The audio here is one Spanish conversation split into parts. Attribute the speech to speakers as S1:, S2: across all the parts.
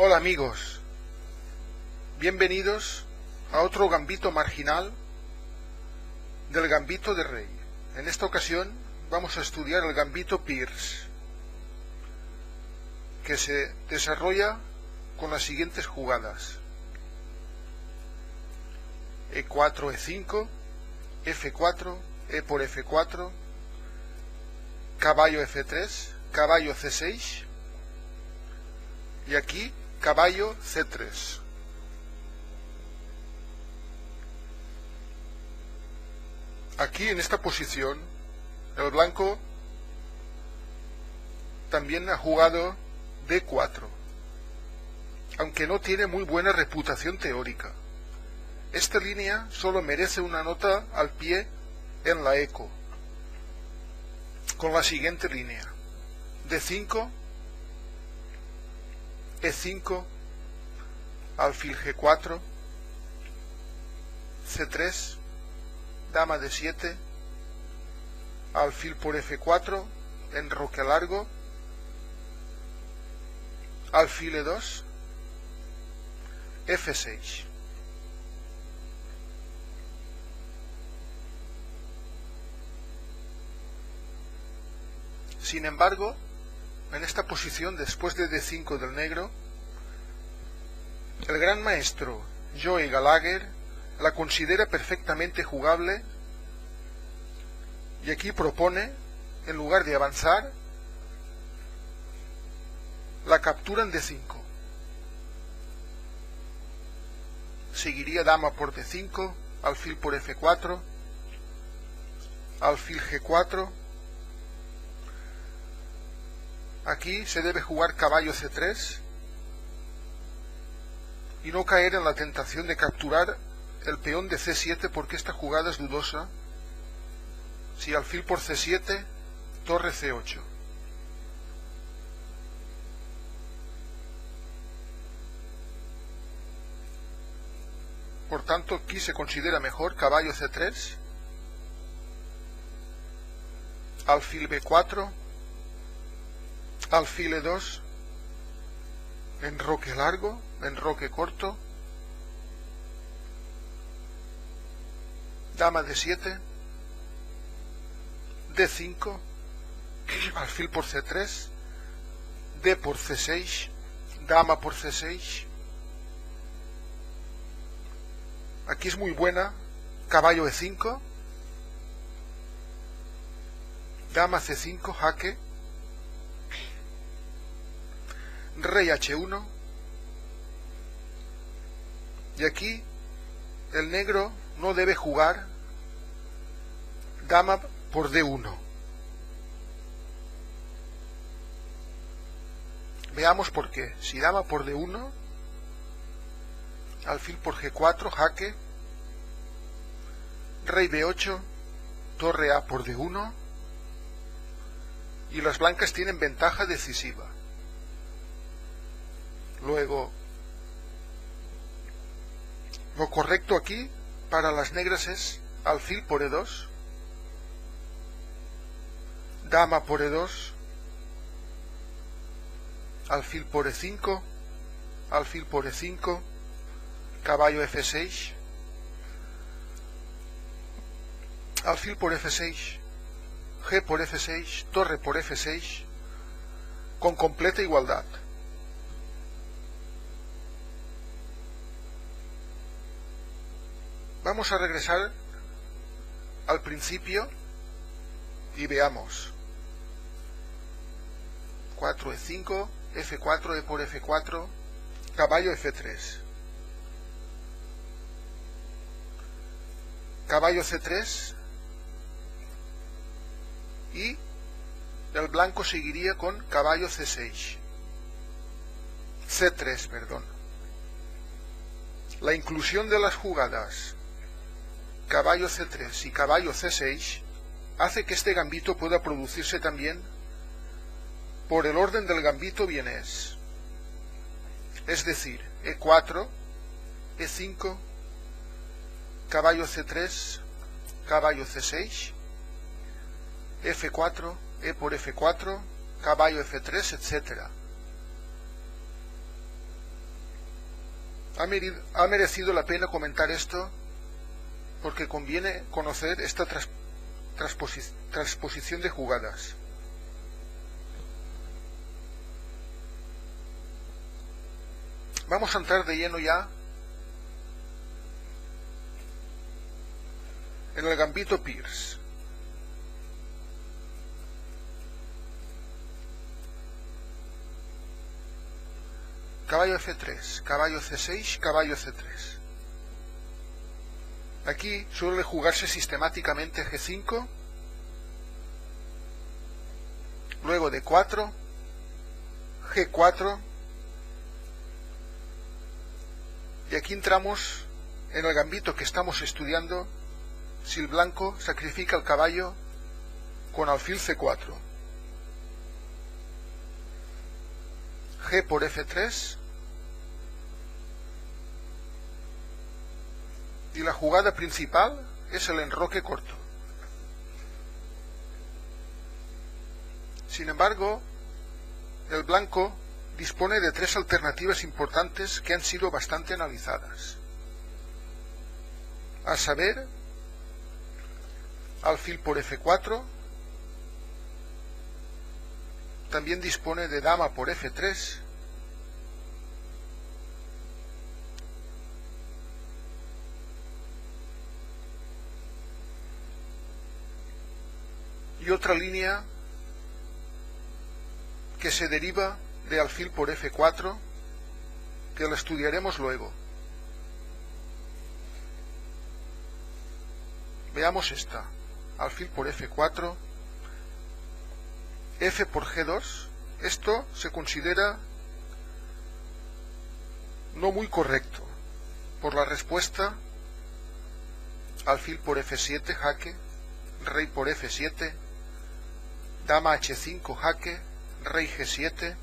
S1: Hola amigos, bienvenidos a otro gambito marginal del gambito de rey. En esta ocasión vamos a estudiar el gambito Pearce, que se desarrolla con las siguientes jugadas: E4, E5, F4, E por F4, caballo F3, caballo C6 y aquí caballo C3. Aquí en esta posición el blanco también ha jugado D4, aunque no tiene muy buena reputación teórica. Esta línea solo merece una nota al pie en la eco, con la siguiente línea: D5, E5, alfil G4, C3, dama D7, alfil por F4, enroque largo, alfil E2, F6. Sin embargo, en esta posición, después de D5 del negro, el gran maestro Joey Gallagher la considera perfectamente jugable y aquí propone, en lugar de avanzar, la captura en D5. Seguiría dama por D5, alfil por F4, alfil G4. Aquí se debe jugar caballo C3 y no caer en la tentación de capturar el peón de C7, porque esta jugada es dudosa. Si alfil por C7, torre C8. Por tanto, aquí se considera mejor caballo C3, alfil B4, alfil E2, enroque largo, enroque corto, dama D7, D5, alfil por C3, D por C6, dama por C6. Aquí es muy buena caballo E5, dama C5, jaque, rey H1, y aquí el negro no debe jugar dama por D1. Veamos por qué. Si dama por D1, alfil por G4, jaque, rey B8, torre A por D1, y las blancas tienen ventaja decisiva. Luego, lo correcto aquí para las negras es alfil por E2, dama por E2, alfil por E5, alfil por E5, caballo F6, alfil por F6, G por F6, torre por F6, con completa igualdad. Vamos a regresar al principio y veamos: 4 E5, F4, E por F4, caballo F3, caballo C3, y el blanco seguiría con caballo C6, C3, perdón. La inclusión de las jugadas caballo C3 y caballo C6 hace que este gambito pueda producirse también por el orden del gambito vienés, es decir, E4, E5, caballo C3, caballo C6, F4, E por F4, caballo F3, etc. Ha merecido la pena comentar esto porque conviene conocer esta transposición de jugadas. Vamos a entrar de lleno ya en el gambito Pearce. Caballo F3, caballo C6, caballo C3. Aquí suele jugarse sistemáticamente G5, luego D4, G4, y aquí entramos en el gambito que estamos estudiando, si el blanco sacrifica el caballo con alfil C4. G por F3, y la jugada principal es el enroque corto. Sin embargo, el blanco dispone de tres alternativas importantes que han sido bastante analizadas, a saber, alfil por F4, también dispone de dama por F3, y otra línea que se deriva de alfil por F4, que la estudiaremos luego. Veamos esta, alfil por F4, F por G2, esto se considera no muy correcto, por la respuesta alfil por F7, jaque, rey por F7, dama H5, jaque, rey G7,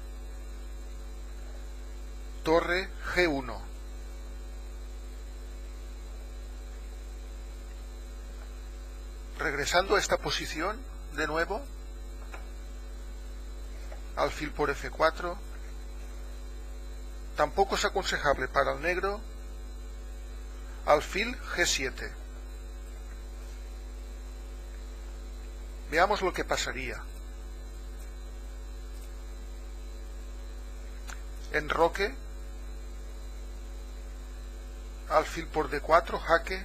S1: torre G1. Regresando a esta posición, de nuevo, alfil por F4, tampoco es aconsejable para el negro, alfil G7. Veamos lo que pasaría. Enroque, alfil por D4, jaque,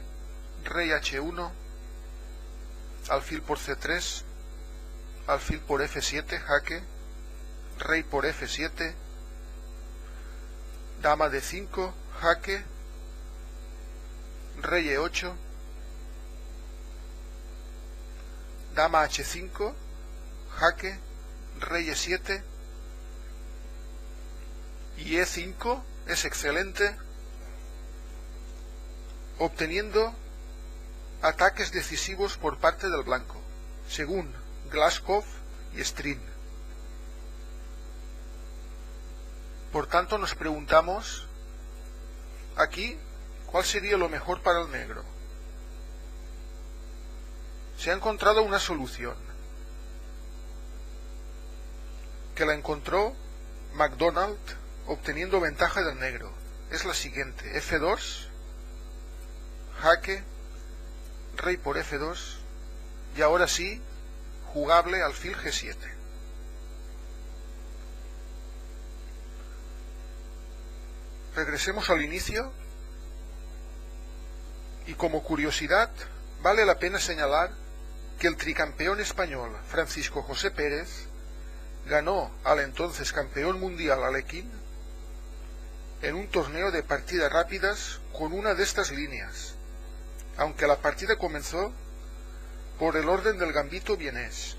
S1: rey H1, alfil por C3, alfil por F7, jaque, rey por F7, dama D5, jaque, rey E8, dama H5, jaque, rey E7, y E5 es excelente, obteniendo ataques decisivos por parte del blanco, según Glaskov y Strin. Por tanto, nos preguntamos aquí cuál sería lo mejor para el negro. Se ha encontrado una solución, que la encontró MacDonald obteniendo ventaja del negro. Es la siguiente: F2, jaque, rey por F2, y ahora sí, jugable alfil G7. Regresemos al inicio, y como curiosidad, vale la pena señalar que el tricampeón español Francisco José Pérez ganó al entonces campeón mundial Alekhine en un torneo de partidas rápidas con una de estas líneas, aunque la partida comenzó por el orden del gambito vienés.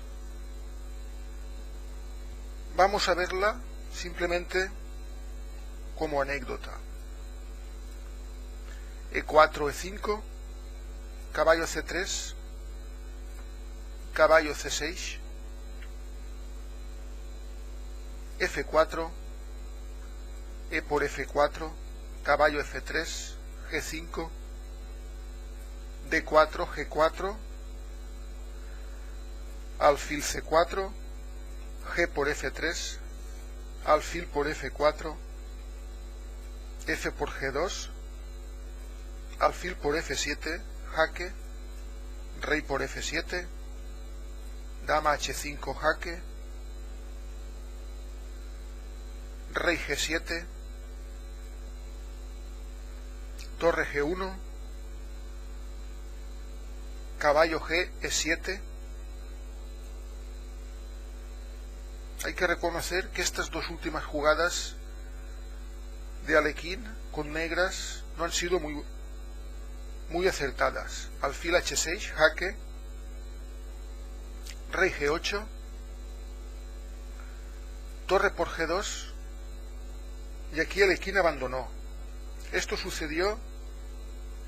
S1: Vamos a verla simplemente como anécdota. E4, E5, caballo C3, caballo C6, F4, E por F4, caballo F3, G5, D4, G4, alfil C4, G por F3, alfil por F4, F por G2, alfil por F7, jaque, rey por F7, dama H5, jaque, rey G7, torre G1, caballo G, E7. Hay que reconocer que estas dos últimas jugadas de Alekhine con negras no han sido muy acertadas. Alfil H6, jaque, rey G8, torre por G2, y aquí Alekhine abandonó. Esto sucedió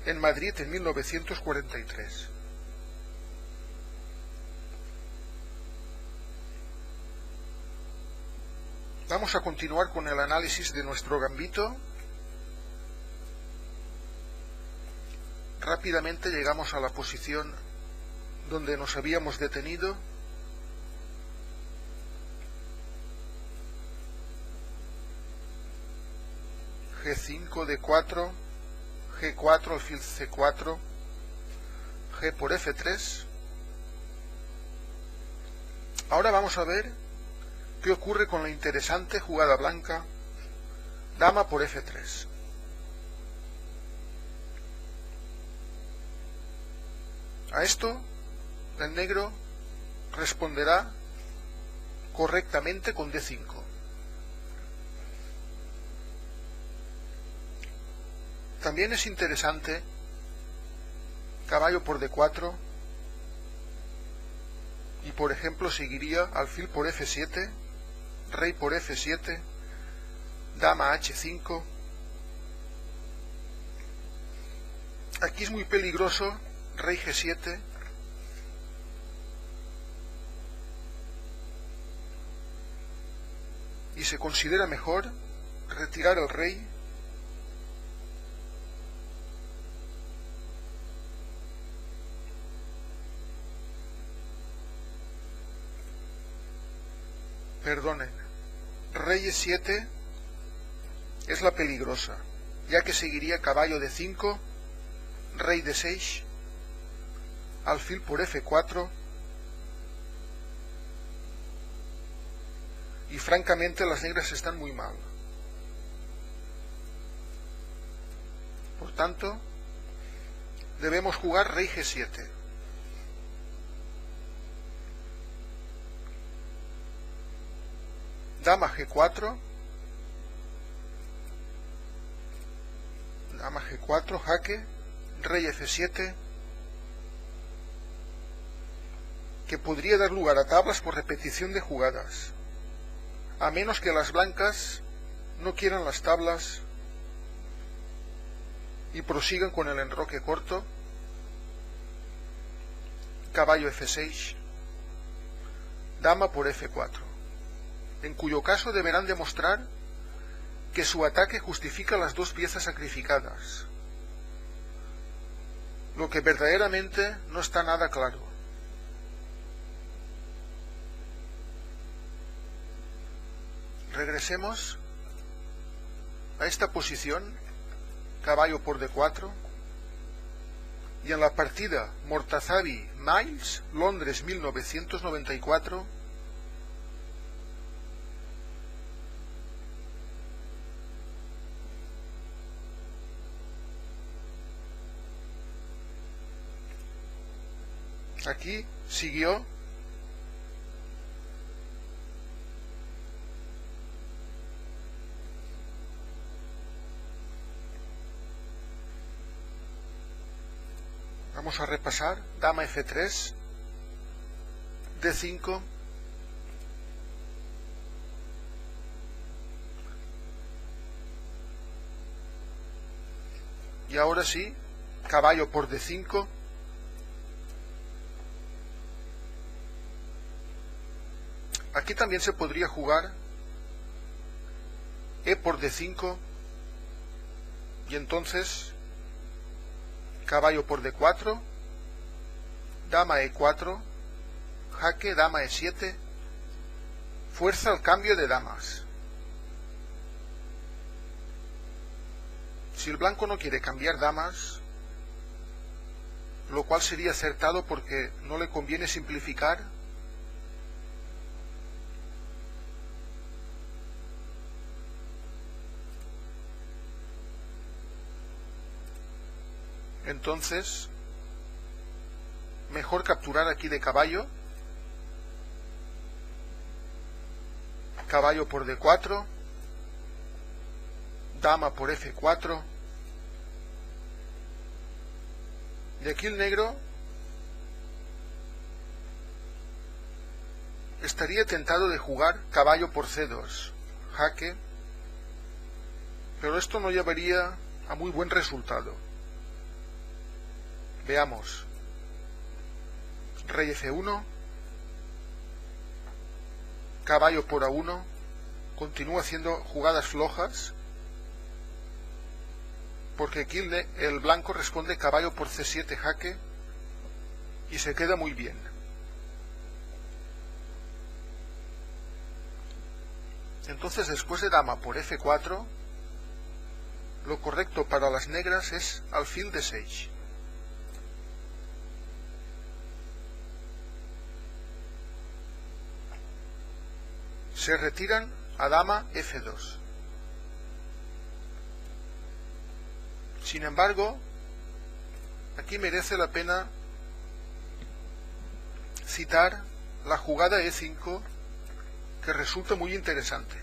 S1: en Madrid en 1943. Vamos a continuar con el análisis de nuestro gambito. Rápidamente llegamos a la posición donde nos habíamos detenido. G5, D4, G4, alfil C4, G por F3. Ahora vamos a ver qué ocurre con la interesante jugada blanca, dama por F3. A esto, el negro responderá correctamente con D5. También es interesante caballo por D4 y por ejemplo seguiría alfil por F7, rey por F7, dama H5. Aquí es muy peligroso rey G7, y se considera mejor retirar el rey rey E7 es la peligrosa, ya que seguiría caballo D5, rey D6, alfil por F4, y francamente las negras están muy mal. Por tanto, debemos jugar rey G7. Dama G4, dama G4, jaque, rey F7, que podría dar lugar a tablas por repetición de jugadas, a menos que las blancas no quieran las tablas y prosigan con el enroque corto, caballo F6, dama por F4, en cuyo caso deberán demostrar que su ataque justifica las dos piezas sacrificadas, lo que verdaderamente no está nada claro. Regresemos a esta posición, caballo por D4, y en la partida Mortazavi-Miles, Londres 1994, aquí siguió vamos a repasar, dama F3, D5, y ahora sí, caballo por D5, aquí también se podría jugar E por D5, y entonces caballo por D4, dama E4, jaque, dama E7, fuerza al cambio de damas. Si el blanco no quiere cambiar damas, lo cual sería acertado porque no le conviene simplificar, entonces mejor capturar aquí de caballo, caballo por D4, dama por F4, y aquí el negro estaría tentado de jugar caballo por C2, jaque, pero esto no llevaría a muy buen resultado. Veamos. Rey F1, caballo por A1, continúa haciendo jugadas flojas, porque aquí el blanco responde caballo por C7 jaque y se queda muy bien. Entonces, después de dama por F4, lo correcto para las negras es alfil D6. Se retiran a dama F2. Sin embargo, aquí merece la pena citar la jugada E5, que resulta muy interesante.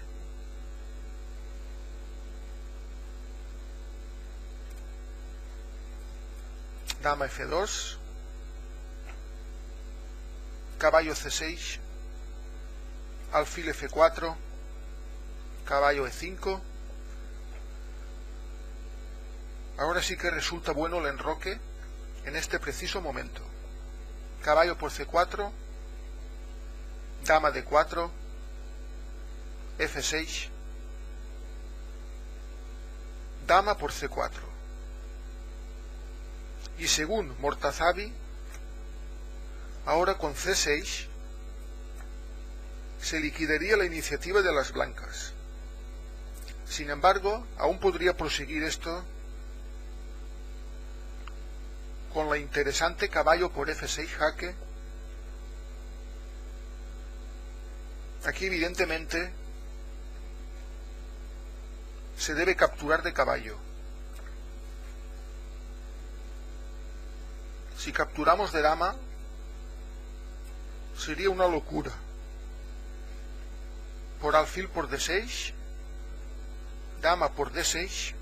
S1: Dama F2, caballo C6, alfil F4, caballo E5. Ahora sí que resulta bueno el enroque en este preciso momento. Caballo por C4, dama D4, F6, dama por C4. Y según Mortazavi, ahora con C6 se liquidaría la iniciativa de las blancas. Sin embargo, aún podría proseguir esto con la interesante caballo por F6 jaque. Aquí evidentemente se debe capturar de caballo. Si capturamos de dama, sería una locura. Por alfil por D6, dama por D6,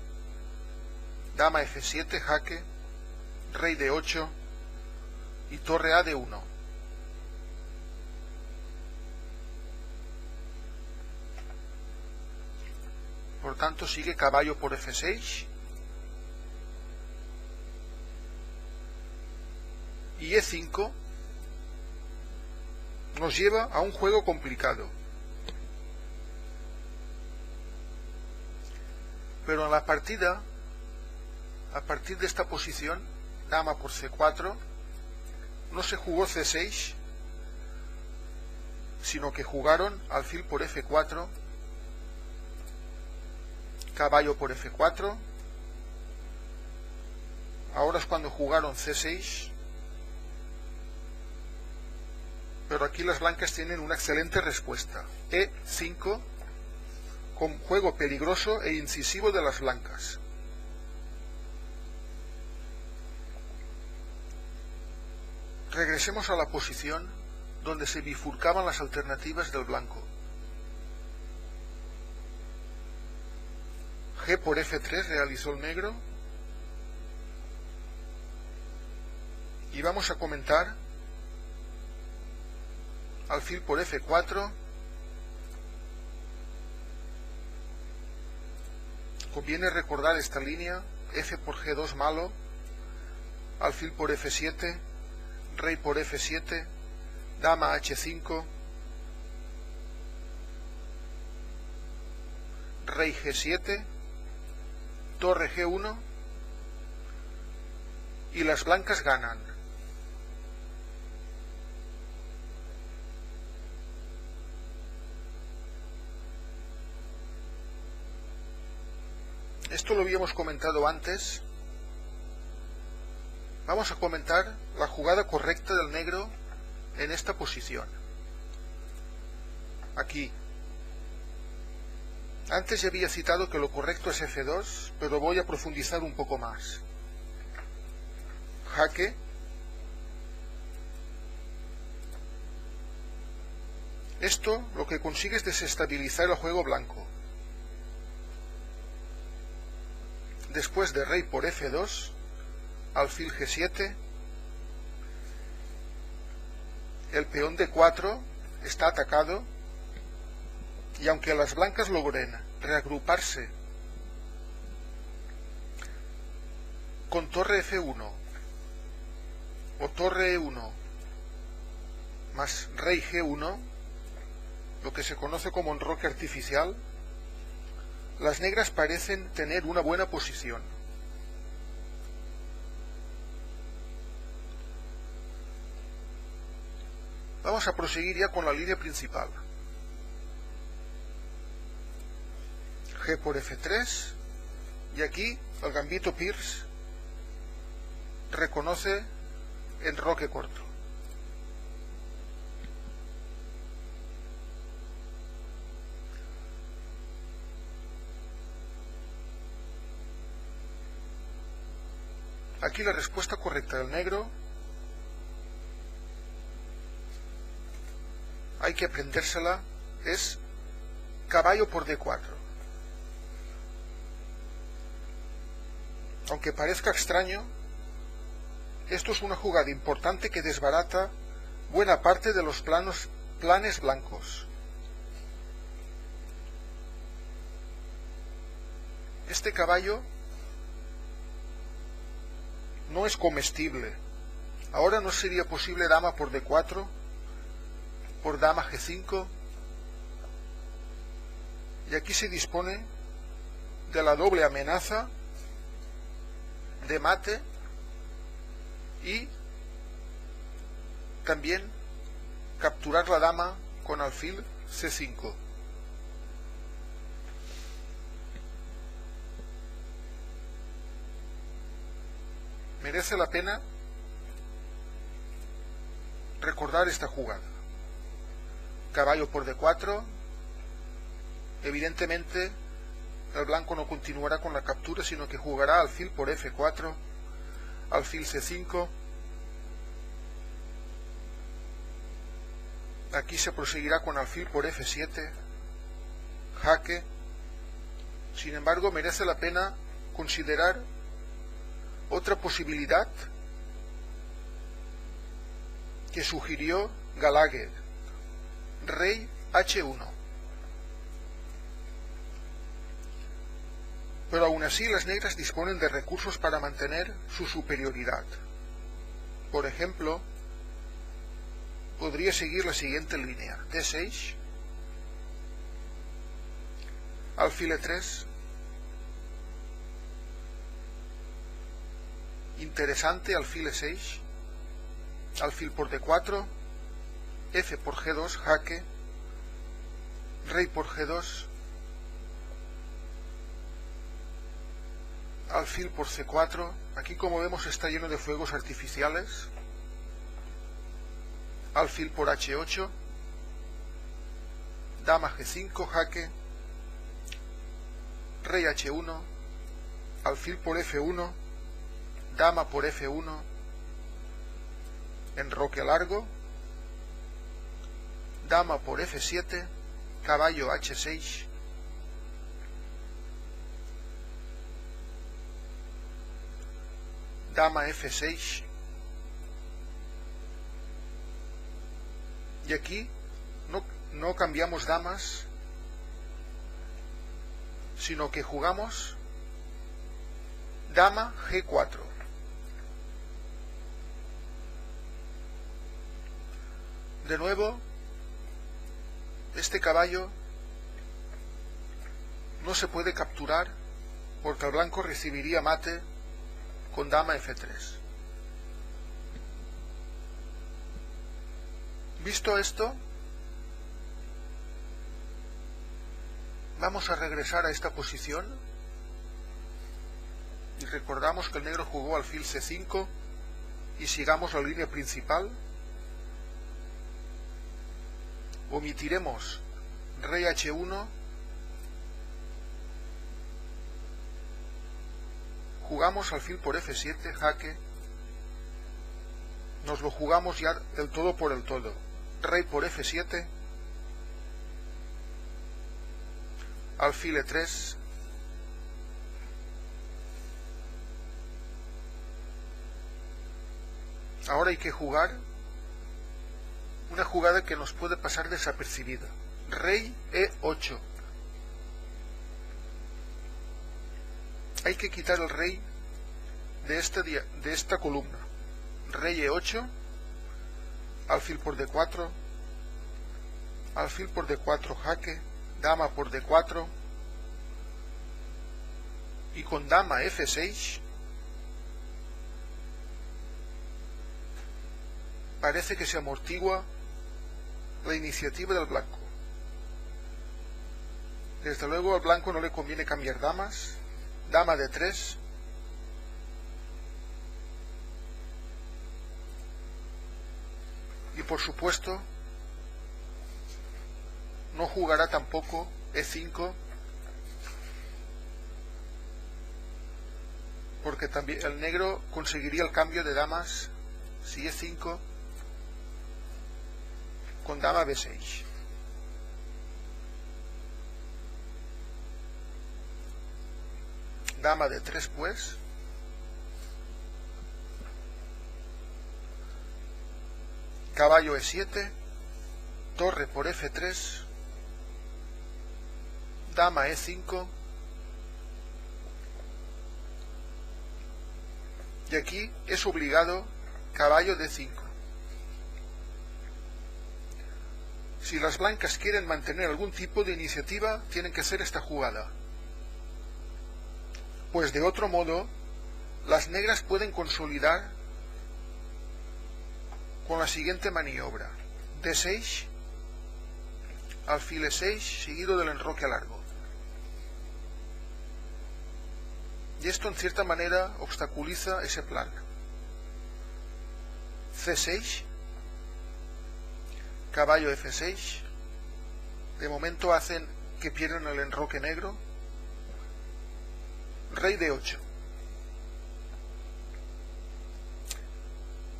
S1: dama F7 jaque, rey D8 y torre A D1. Por tanto, sigue caballo por F6 y E5 nos lleva a un juego complicado. Pero en la partida, a partir de esta posición, dama por C4, no se jugó C6, sino que jugaron alfil por F4, caballo por F4. Ahora es cuando jugaron C6, pero aquí las blancas tienen una excelente respuesta. E5, con juego peligroso e incisivo de las blancas. Regresemos a la posición donde se bifurcaban las alternativas del blanco. G por F3 realizó el negro. Y vamos a comentar alfil por F4. Conviene recordar esta línea: F por G2 malo, alfil por F7, rey por F7, dama H5, rey G7, torre G1, y las blancas ganan. Esto lo habíamos comentado antes. Vamos a comentar la jugada correcta del negro en esta posición. Aquí. Antes ya había citado que lo correcto es F2, pero voy a profundizar un poco más. Jaque. Esto lo que consigue es desestabilizar el juego blanco. Después de rey por F2, alfil G7, el peón D4 está atacado, y aunque las blancas logren reagruparse con torre F1 o torre E1 más rey G1, lo que se conoce como enroque artificial, las negras parecen tener una buena posición. Vamos a proseguir ya con la línea principal. G por F3, y aquí el gambito Peirce reconoce enroque corto. Aquí la respuesta correcta del negro hay que aprendérsela, es caballo por D4. Aunque parezca extraño, esto es una jugada importante que desbarata buena parte de los planes blancos. Este caballo no es comestible. Ahora no sería posible dama por D4, por dama G5, y aquí se dispone de la doble amenaza de mate y también capturar la dama con alfil C5. Merece la pena recordar esta jugada. Caballo por D4, evidentemente el blanco no continuará con la captura, sino que jugará alfil por F4, alfil C5. Aquí se proseguirá con alfil por F7, jaque. Sin embargo, merece la pena considerar otra posibilidad que sugirió Gallagher, rey H1. Pero aún así las negras disponen de recursos para mantener su superioridad. Por ejemplo, podría seguir la siguiente línea: D6, alfil E3, interesante, alfil E6, alfil por D4, F por G2, jaque, rey por G2, alfil por C4. Aquí, como vemos, está lleno de fuegos artificiales. Alfil por H8, dama G5, jaque, rey H1, alfil por F1, dama por F1, enroque largo, dama por F7, caballo H6, dama F6, y aquí no cambiamos damas, sino que jugamos dama G4. De nuevo, este caballo no se puede capturar porque el blanco recibiría mate con dama F3. Visto esto, vamos a regresar a esta posición Y recordamos que el negro jugó alfil C5 y sigamos la línea principal. Omitiremos rey H1, jugamos alfil por F7, jaque, nos lo jugamos ya del todo por el todo, rey por F7, alfil E3, ahora hay que jugar una jugada que nos puede pasar desapercibida, rey E8, hay que quitar el rey de esta columna, rey E8, alfil por D4, alfil por D4 jaque, dama por D4 y con dama F6 parece que se amortigua la iniciativa del blanco. Desde luego al blanco no le conviene cambiar damas, dama D3, y por supuesto no jugará tampoco E5, porque también el negro conseguiría el cambio de damas si E5 con dama B6. Dama D3 pues, caballo E7, torre por F3, dama E5, y aquí es obligado caballo D5. Si las blancas quieren mantener algún tipo de iniciativa, tienen que hacer esta jugada, pues de otro modo las negras pueden consolidar con la siguiente maniobra, D6, alfil E6 seguido del enroque largo. Y esto en cierta manera obstaculiza ese plan. C6, caballo F6, de momento hacen que pierdan el enroque negro, rey D8.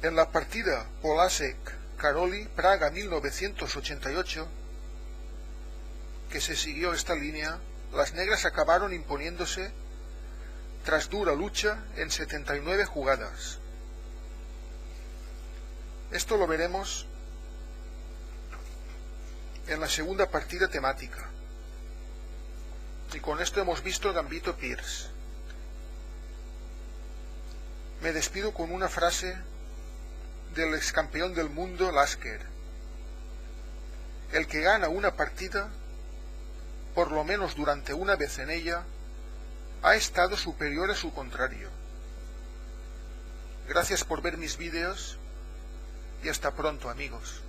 S1: En la partida Polasek-Karolyi Praga 1988, que se siguió esta línea, las negras acabaron imponiéndose tras dura lucha en 79 jugadas. Esto lo veremos en la segunda partida temática. Y con esto hemos visto el gambito Pearce. Me despido con una frase del ex campeón del mundo Lasker: el que gana una partida, por lo menos durante una vez en ella, ha estado superior a su contrario. Gracias por ver mis vídeos y hasta pronto, amigos.